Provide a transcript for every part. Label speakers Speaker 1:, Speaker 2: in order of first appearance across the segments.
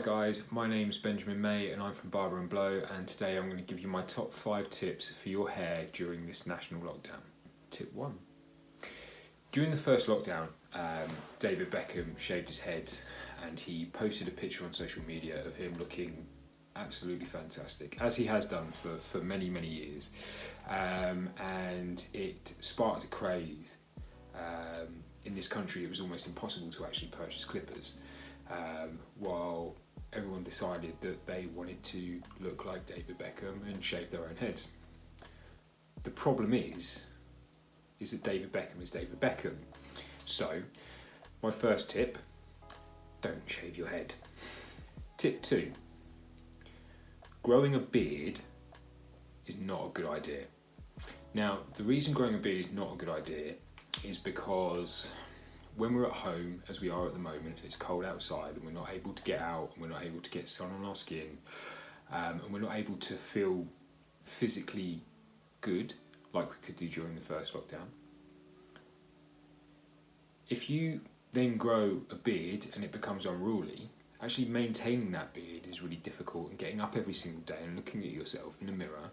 Speaker 1: Hi guys, my name's Benjamin May and I'm from Barber Blow, and today I'm going to give you my top 5 tips for your hair during this national lockdown. Tip 1. During the first lockdown, David Beckham shaved his head and he posted a picture on social media of him looking absolutely fantastic, as he has done for many years, and it sparked a craze. In this country it was almost impossible to actually purchase clippers, while everyone decided that they wanted to look like David Beckham and shave their own heads. The problem is that David Beckham is David Beckham. So, my first tip, don't shave your head. Tip 2, growing a beard is not a good idea. Now, the reason growing a beard is not a good idea is because when we're at home, as we are at the moment, it's cold outside and we're not able to get out, and we're not able to get sun on our skin, and we're not able to feel physically good like we could do during the first lockdown. If you then grow a beard and it becomes unruly, actually maintaining that beard is really difficult, and getting up every single day and looking at yourself in the mirror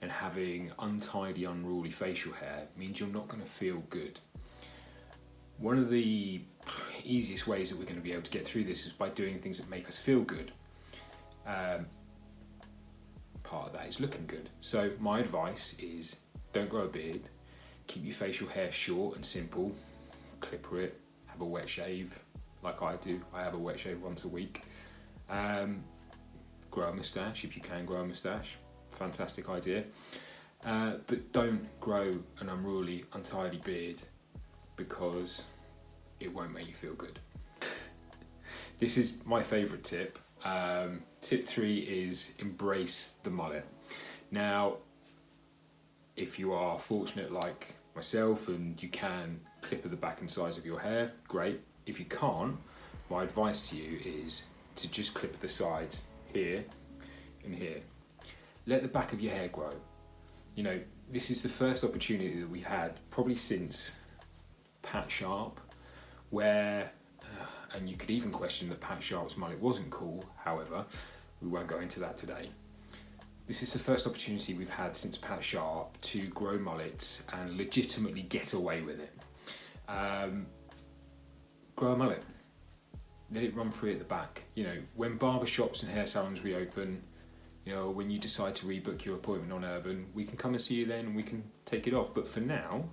Speaker 1: and having untidy, unruly facial hair means you're not going to feel good. One of the easiest ways that we're going to be able to get through this is by doing things that make us feel good. Part of that is looking good. So my advice is don't grow a beard, keep your facial hair short and simple, clipper it, have a wet shave like I do. I have a wet shave once a week. Grow a moustache if you can grow a moustache, fantastic idea. But don't grow an unruly, untidy beard, because it won't make you feel good. This is my favourite tip. Tip 3 is embrace the mullet. Now, if you are fortunate like myself and you can clipper the back and sides of your hair, great. If you can't, my advice to you is to just clipper the sides here and here. Let the back of your hair grow. You know, this is the first opportunity that we had probably since Pat Sharp, where, and you could even question that Pat Sharp's mullet wasn't cool, however, we won't go into that today. This is the first opportunity we've had since Pat Sharp to grow mullets and legitimately get away with it. Grow a mullet, let it run free at the back. You know, when barber shops and hair salons reopen, you know, when you decide to rebook your appointment on Urban, we can come and see you then and we can take it off. But for now,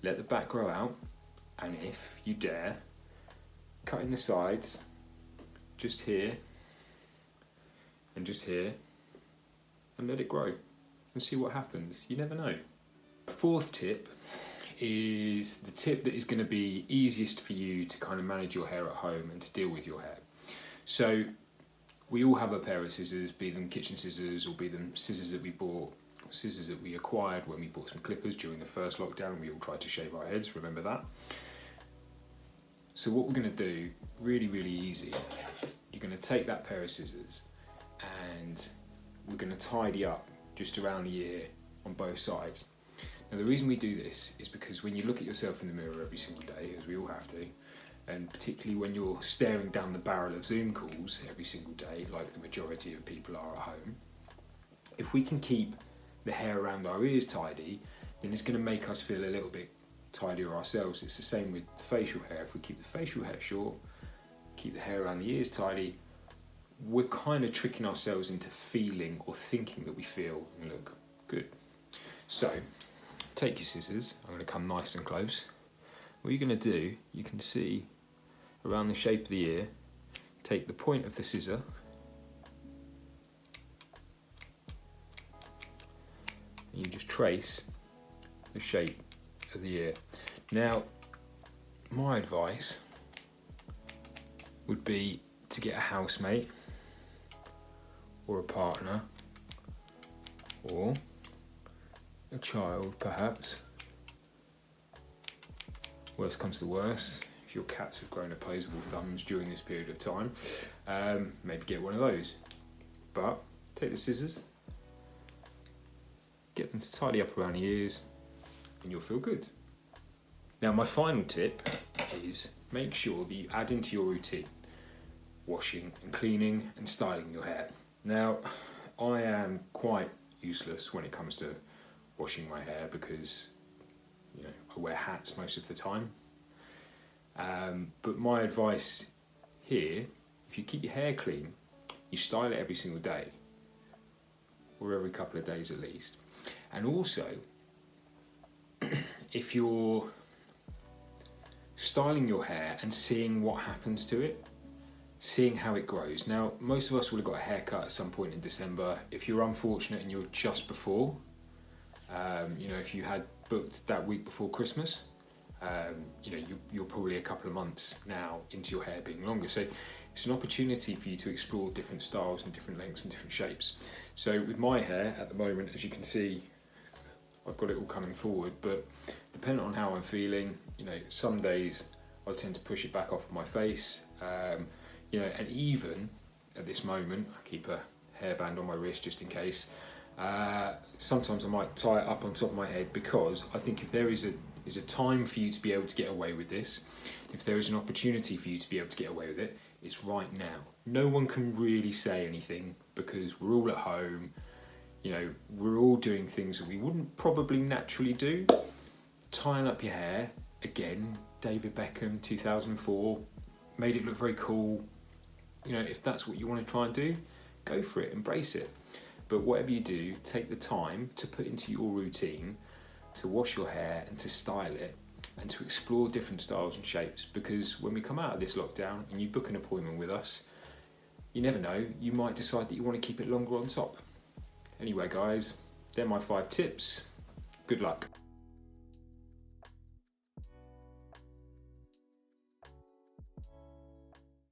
Speaker 1: let the back grow out, and if you dare, cut in the sides, just here and just here, and let it grow and see what happens. You never know. Fourth tip is the tip that is going to be easiest for you to kind of manage your hair at home and to deal with your hair. So we all have a pair of scissors, be them kitchen scissors or be them scissors that we bought, scissors that we acquired when we bought some clippers during the first lockdown. We all tried to shave our heads, remember that? So what we're going to do, really easy, you're going to take that pair of scissors and we're going to tidy up just around the ear on both sides. Now the reason we do this is because when you look at yourself in the mirror every single day, as we all have to, and particularly when you're staring down the barrel of Zoom calls every single day, like the majority of people are at home, if we can keep the hair around our ears tidy, then it's going to make us feel a little bit tidier ourselves. It's the same with the facial hair. If we keep the facial hair short, keep the hair around the ears tidy, we're kind of tricking ourselves into feeling or thinking that we feel and look good. So, take your scissors. I'm going to come nice and close. What you're going to do, you can see around the shape of the ear, take the point of the scissor and you just trace the shape of the ear. Now, my advice would be to get a housemate or a partner or a child perhaps. Worst comes to worst, if your cats have grown opposable thumbs during this period of time, maybe get one of those. But take the scissors, get them to tidy up around the ears, and you'll feel good. Now my final tip is make sure that you add into your routine washing and cleaning and styling your hair. Now, I am quite useless when it comes to washing my hair because, you know, I wear hats most of the time. But my advice here, if you keep your hair clean, you style it every single day, or every couple of days at least. And also, if you're styling your hair and seeing what happens to it, seeing how it grows. Now, most of us will have got a haircut at some point in December. If you're unfortunate and you're just before, you know, if you had booked that week before Christmas, you know, you're probably a couple of months now into your hair being longer. So it's an opportunity for you to explore different styles and different lengths and different shapes. So with my hair at the moment, as you can see, I've got it all coming forward, but depending on how I'm feeling, you know, some days I tend to push it back off my face, you know, and even at this moment, I keep a hairband on my wrist just in case. Sometimes I might tie it up on top of my head, because I think if there is a time for you to be able to get away with this, if there is an opportunity for you to be able to get away with it, it's right now. No one can really say anything because we're all at home, you know, we're all doing things that we wouldn't probably naturally do. Tying up your hair, again, David Beckham, 2004, made it look very cool. You know, if that's what you want to try and do, go for it, embrace it. But whatever you do, take the time to put into your routine to wash your hair and to style it and to explore different styles and shapes, because when we come out of this lockdown and you book an appointment with us, you never know, you might decide that you want to keep it longer on top. Anyway guys, they're my 5 tips. Good luck.